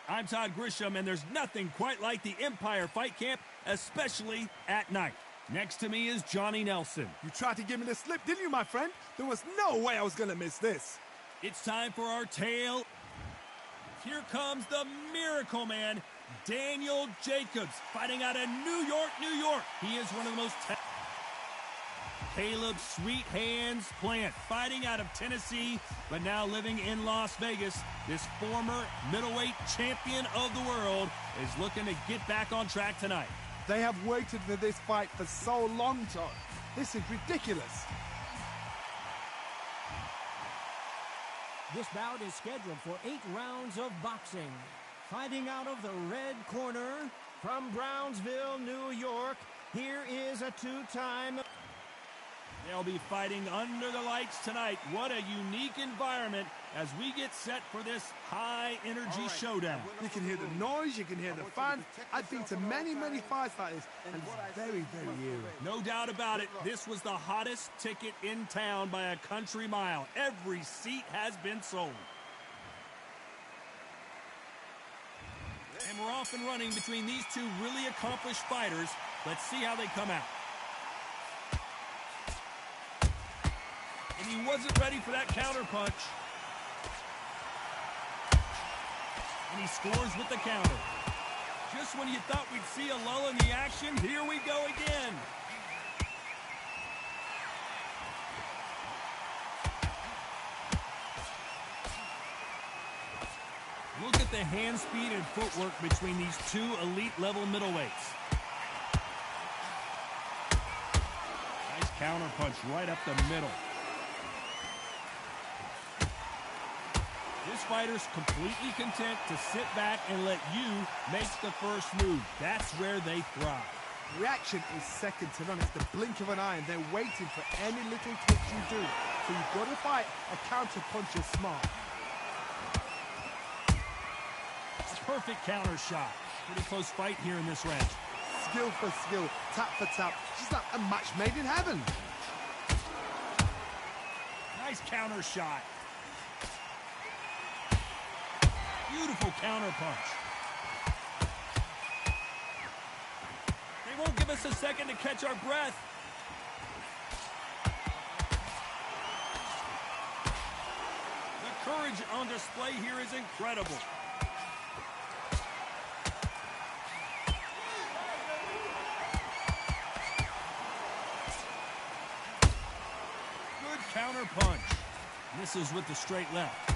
I'm Todd Grisham, and there's nothing quite like the Empire Fight Camp, especially at night. Next to me is Johnny Nelson. You tried to give me the slip, didn't you, my friend? There was no way I was going to miss this. It's time for our tale. Here comes the Miracle Man, Daniel Jacobs, fighting out of New York, New York. He is one of the most... Caleb Sweet Hands Plant, fighting out of Tennessee, but now living in Las Vegas. This former middleweight champion of the world is looking to get back on track tonight. They have waited for this fight for so long, Todd. This is ridiculous. This bout is scheduled for 8 rounds of boxing. Fighting out of the red corner from Brownsville, New York, here is a 2-time... They'll be fighting under the lights tonight. What a unique environment as we get set for this high-energy showdown. You can hear the noise, you can hear the fans. I've been to many, many fights like this, and it's very, very eerie. No doubt about it, this was the hottest ticket in town by a country mile. Every seat has been sold. And we're off and running between these two really accomplished fighters. Let's see how they come out. And he wasn't ready for that counter punch. And he scores with the counter. Just when you thought we'd see a lull in the action, here we go again. Look at the hand speed and footwork between these two elite-level middleweights. Nice counter punch right up the middle. This fighter's completely content to sit back and let you make the first move. That's where they thrive. Reaction is second to none. It's the blink of an eye, and they're waiting for any little twitch you do. So you've got to fight a counter punch is smart. A perfect counter shot. Pretty close fight here in this round. Skill for skill, tap for tap. Just like a match made in heaven. Nice counter shot. Beautiful counter punch. They won't give us a second to catch our breath. The courage on display here is incredible. Good counter punch. Misses with the straight left.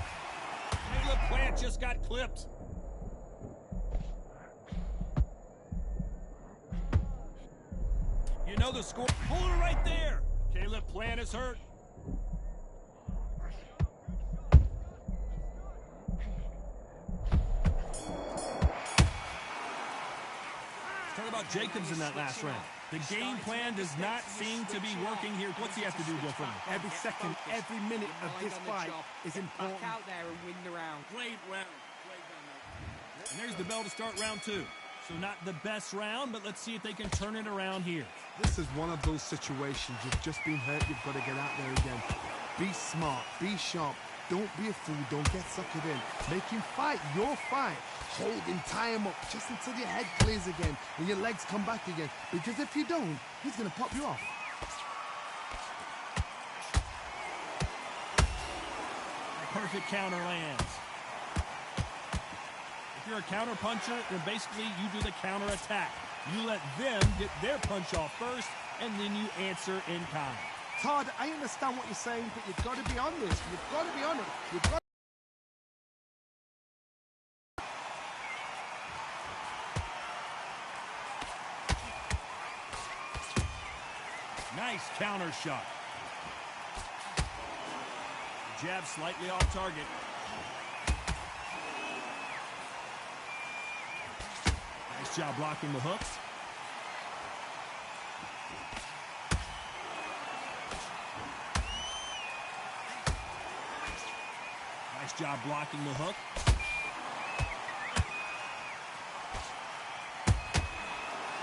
Caleb Plant just got clipped. You know the score. Hold it right there. Caleb Plant is hurt. Talk about Jacobs in that last round. The game plan does not seem to be working here. What's he have to do differently? Every second, every minute of this fight is important. Back out there and win the round. Played well. And there's the bell to start round 2. So not the best round, but let's see if they can turn it around here. This is one of those situations. You've just been hurt. You've got to get out there again. Be smart. Be sharp. Don't be a fool. Don't get suckered in. Make him fight your fight. Hold him, tie him up, just until your head clears again and your legs come back again. Because if you don't, he's going to pop you off. A perfect counter lands. If you're a counter puncher, then basically you do the counter attack. You let them get their punch off first, and then you answer in kind. Todd, I understand what you're saying, but you've got to be on this. You've got to be on it. You've got. Nice counter shot. Jab slightly off target. Nice job blocking the hooks. Nice job blocking the hook.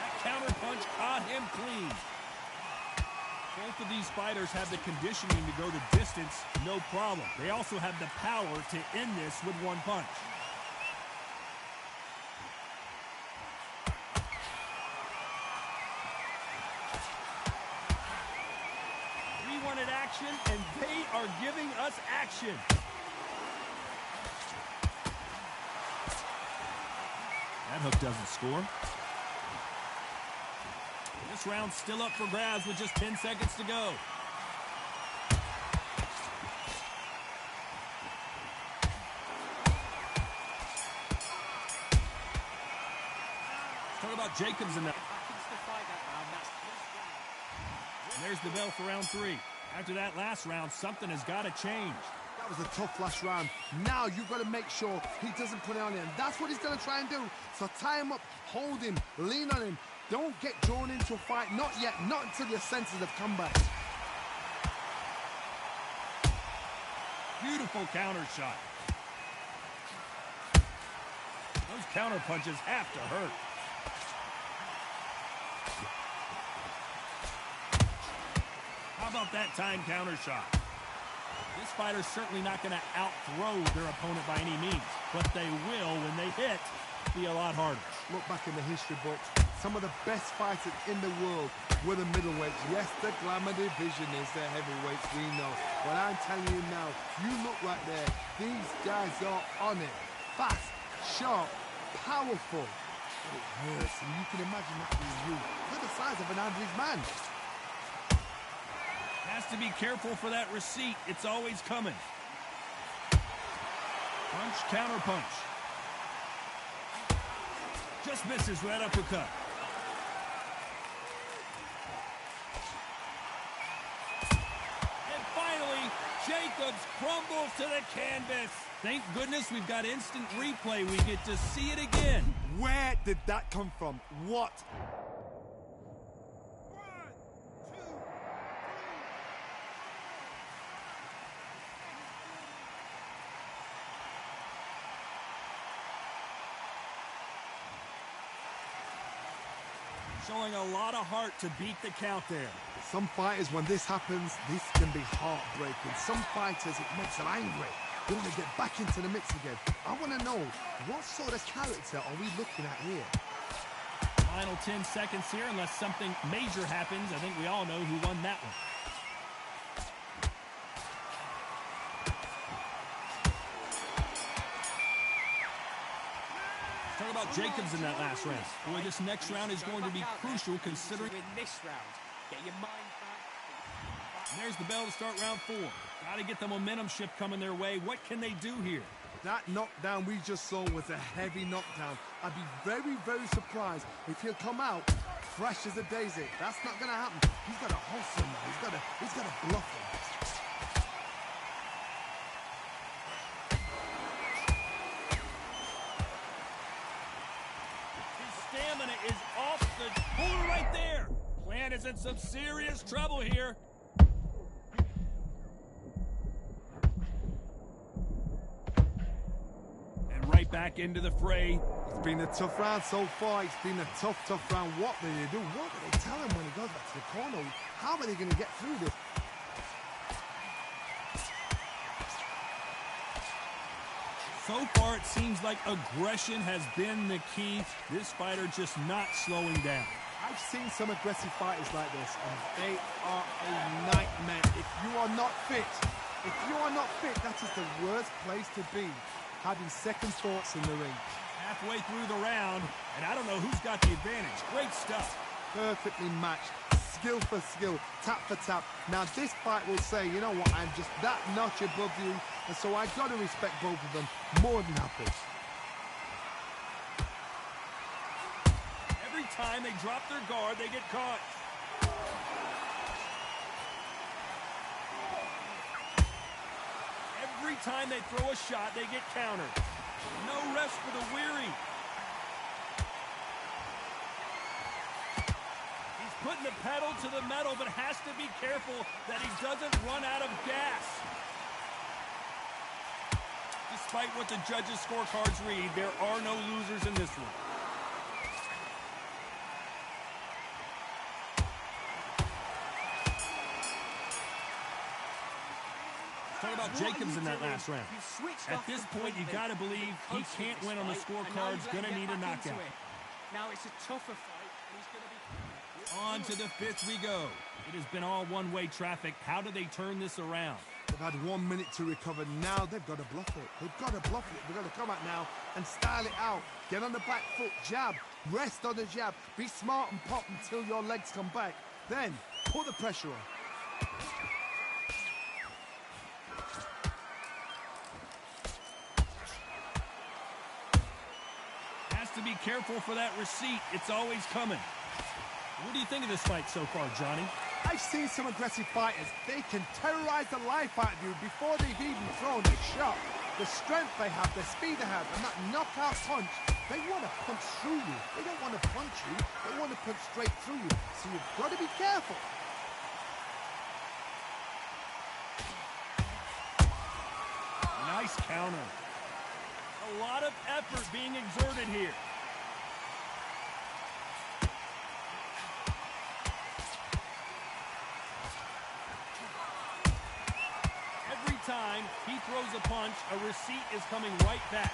That counter punch caught him clean. Both of these fighters have the conditioning to go the distance, no problem. They also have the power to end this with one punch. action, and they are giving us action. That hook doesn't score. This round's still up for grabs with just 10 seconds to go. Talk about Jacobs in that. And there's the bell for round 3. After that last round, something has got to change. That was a tough last round. Now you've got to make sure he doesn't put it on him. That's what he's going to try and do. So tie him up, hold him, lean on him. Don't get drawn into a fight. Not yet. Not until your senses have come back. Beautiful counter shot. Those counter punches have to hurt. How about that time counter shot? This fighter's certainly not going to out-throw their opponent by any means, but they will, when they hit, be a lot harder. Look back in the history books. Some of the best fighters in the world were the middleweights. Yes, the glamour division is the heavyweights, we know. But I'm telling you now, you look right there. These guys are on it. Fast, sharp, powerful. But it hurts, and you can imagine that being you. They're the size of an average man. Has to be careful for that receipt. It's always coming. Punch, counter punch. Just misses with that uppercut. And finally, Jacobs crumbles to the canvas. Thank goodness we've got instant replay. We get to see it again. Where did that come from? What? Showing a lot of heart to beat the count there. Some fighters, when this happens, this can be heartbreaking. Some fighters, it makes them angry. They want to get back into the mix again. I want to know, what sort of character are we looking at here? Final 10 seconds here, unless something major happens. I think we all know who won that one. Talk about Jacobs in that last round. Boy, this next round is going to be crucial considering in this round. Get your mind back. And there's the bell to start round 4. Got to get the momentum shift coming their way. What can they do here? That knockdown we just saw was a heavy knockdown. I'd be very, very surprised if he'll come out fresh as a daisy. That's not going to happen. He's got to hustle now. He's got to bluff him. Stamina is off the board right there. Plant is in some serious trouble here. And right back into the fray. It's been a tough round so far. It's been a tough round. What do they do? What do they tell him when he goes back to the corner? How are they going to get through this? So far, it seems like aggression has been the key. This fighter just not slowing down. I've seen some aggressive fighters like this, and they are a nightmare. If you are not fit, that is the worst place to be, having second thoughts in the ring. Halfway through the round, and I don't know who's got the advantage. Great stuff. Perfectly matched. Skill for skill, tap for tap. Now this fight will say, you know what, I'm just that notch above you, and so I've got to respect both of them more than happy. Every time they drop their guard, they get caught. Every time they throw a shot, they get countered. No rest for the weary. Putting the pedal to the metal, but has to be careful that he doesn't run out of gas. Despite what the judges' scorecards read, there are no losers in this one. Talk about Jacobs in that last round. At this point, you got to believe he can't win on the scorecards. Going to need a knockout. Now it's a tougher fight, and he's going to be... On to the 5th we go. It has been all one-way traffic. How do they turn this around? They've had 1 minute to recover. Now they've got to bluff it. They've got to bluff it. They've got to come out now and style it out. Get on the back foot, jab, rest on the jab. Be smart and pop until your legs come back. Then put the pressure on. Has to be careful for that receipt. It's always coming. What do you think of this fight so far, Johnny? I've seen some aggressive fighters. They can terrorize the life out of you before they've even thrown a shot. The strength they have, the speed they have, and that knockout punch, they want to punch through you. They don't want to punch you. They want to punch straight through you. So you've got to be careful. Nice counter. A lot of effort being exerted here. Every time he throws a punch, a receipt is coming right back.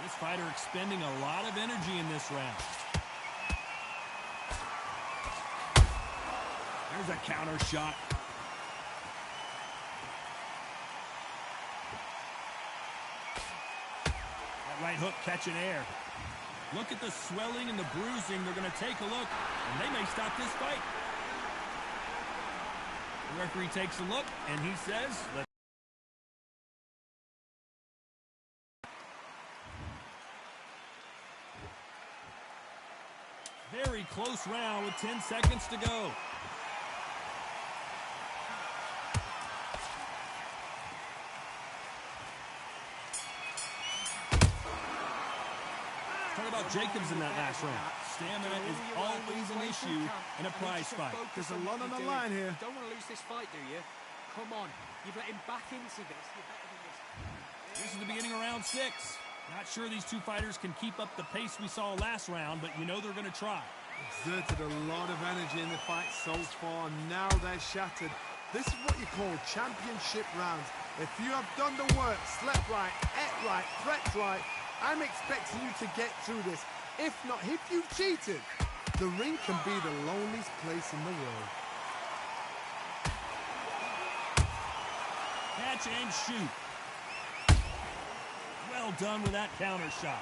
This fighter expending a lot of energy in this round. There's a counter shot. That right hook catching air. Look at the swelling and the bruising. They're going to take a look, and they may stop this fight. The referee takes a look, and he says, let's. Very close round with 10 seconds to go. Talk about Jacobs in that last round. Stamina is always an issue in a prize fight. There's a lot on the line here. Don't want to lose this fight, do you? Come on. You've let him back into this. You're better than this. This is the beginning of round 6. Not sure these two fighters can keep up the pace we saw last round, but you know they're going to try. Exerted a lot of energy in the fight so far. Now they're shattered. This is what you call championship rounds. If you have done the work, slept right, ate right, prepped right, I'm expecting you to get through this. If not, if you've cheated, the ring can be the loneliest place in the world. Catch and shoot. Well done with that counter shot.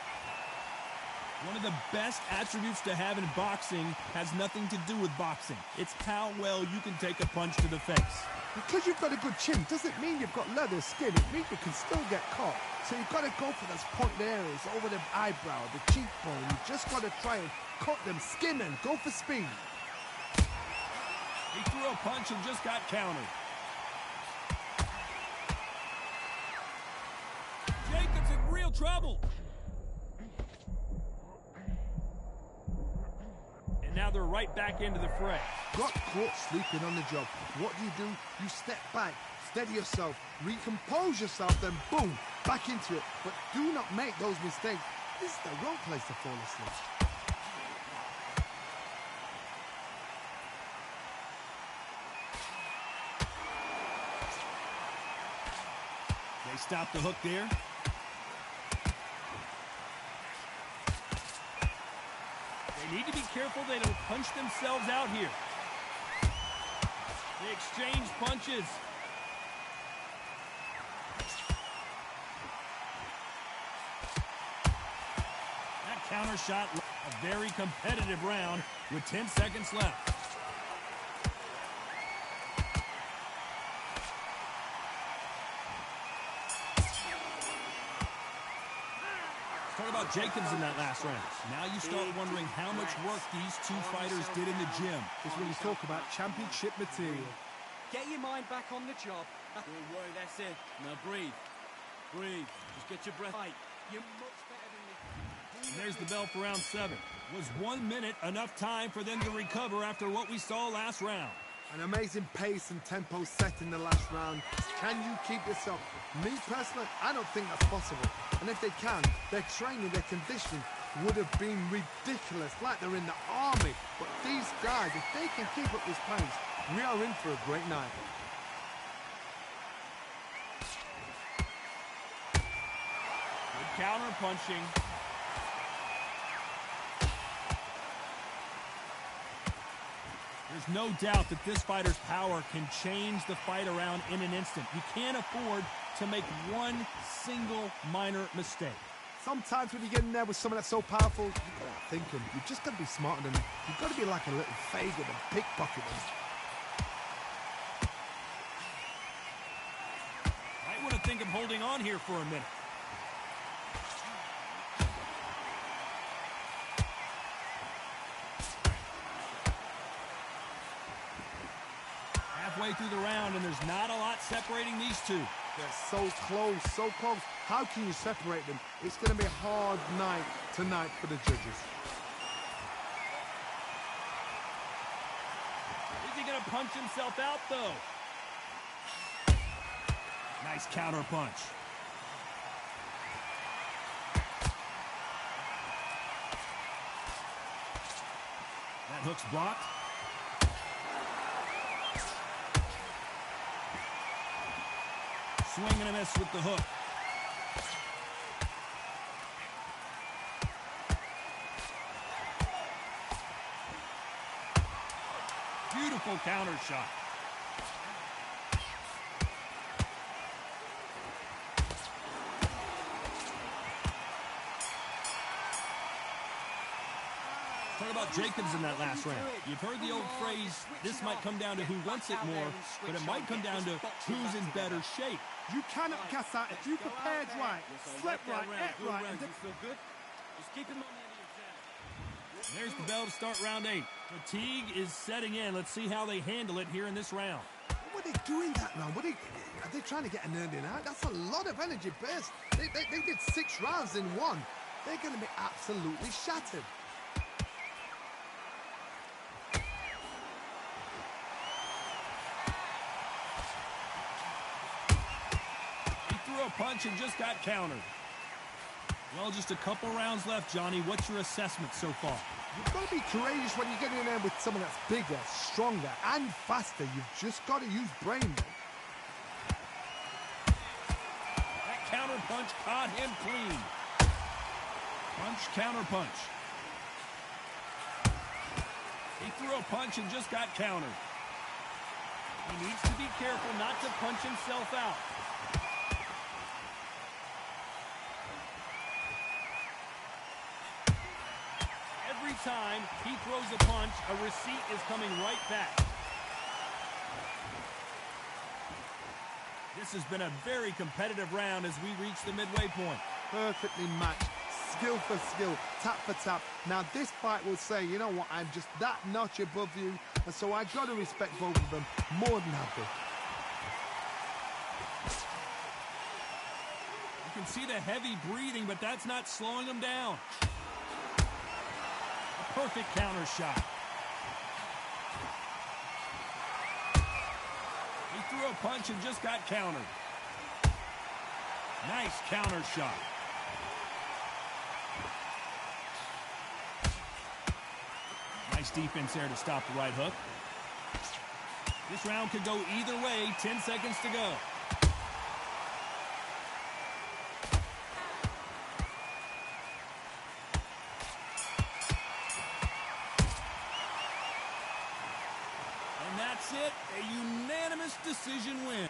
One of the best attributes to have in boxing has nothing to do with boxing. It's how well you can take a punch to the face. Because you've got a good chin doesn't mean you've got leather skin. It means you can still get caught. So you've got to go for those pointed areas over the eyebrow, the cheekbone. You've just got to try and cut them, skin them, go for speed. He threw a punch and just got countered. Jacobs in real trouble. And now they're right back into the fray. Got caught sleeping on the job. What do? You step back, steady yourself, recompose yourself, then boom, back into it. But do not make those mistakes. This is the wrong place to fall asleep. They stop the hook there. They need to be careful they don't punch themselves out here. They exchange punches. That counter shot, a very competitive round with 10 seconds left. Talk about Jacobs in that last round. Now you start wondering how much work these two fighters did in the gym. This is when you talk about championship material. Get your mind back on the job. Don't worry, that's it. Now breathe. Breathe. Just get your breath. Right. You're much better than me. And there's the bell for round 7. Was 1 minute enough time for them to recover after what we saw last round? An amazing pace and tempo set in the last round. Can you keep this up? Me personally, I don't think that's possible. And if they can, their training, their conditioning would have been ridiculous, like they're in the army. But these guys, if they can keep up this pace, we are in for a great night. Good counter punching. There's no doubt that this fighter's power can change the fight around in an instant. You can't afford to make one single minor mistake. Sometimes when you get in there with someone that's so powerful, you've got to think him. You've just got to be smarter than him. You've got to be like a little faggot and pickpocket him. Might want to think of holding on here for a minute. Halfway through the round, and there's not a lot separating these two. They're so close, so close. How can you separate them? It's going to be a hard night tonight for the judges. Is he going to punch himself out, though? Nice counter punch. That hook's blocked. Swing and a miss with the hook. Beautiful counter shot. Talk about Jacobs in that last round. You've heard the old phrase, this might come down to who wants it more, but it might come down to who's in better shape. You cannot gas out if you prepared right, slept right, ate right, and You feel good? Just keep him on the end of your jab. There's the bell to start round 8. Fatigue is setting in. Let's see how they handle it here in this round. what are they doing that round? Are they trying to get an earning out? That's a lot of energy burst. They did 6 rounds in one. They're going to be absolutely shattered. A punch and just got countered. Well, just a couple rounds left, Johnny. What's your assessment so far? You've got to be courageous when you get in there with someone that's bigger, stronger, and faster. You've just got to use brain. That counter punch caught him clean. Punch, counter punch. He threw a punch and just got countered. He needs to be careful not to punch himself out. Every time he throws a punch, a receipt is coming right back. This has been a very competitive round as we reach the midway point. Perfectly matched, skill for skill, tap for tap. Now this fight will say, you know what, I'm just that notch above you, and so I've got to respect both of them more than happy. You can see the heavy breathing, but that's not slowing him down. Perfect counter shot. He threw a punch and just got countered. Nice counter shot. Nice defense there to stop the right hook. This round could go either way. 10 seconds to go. That's it, a unanimous decision win.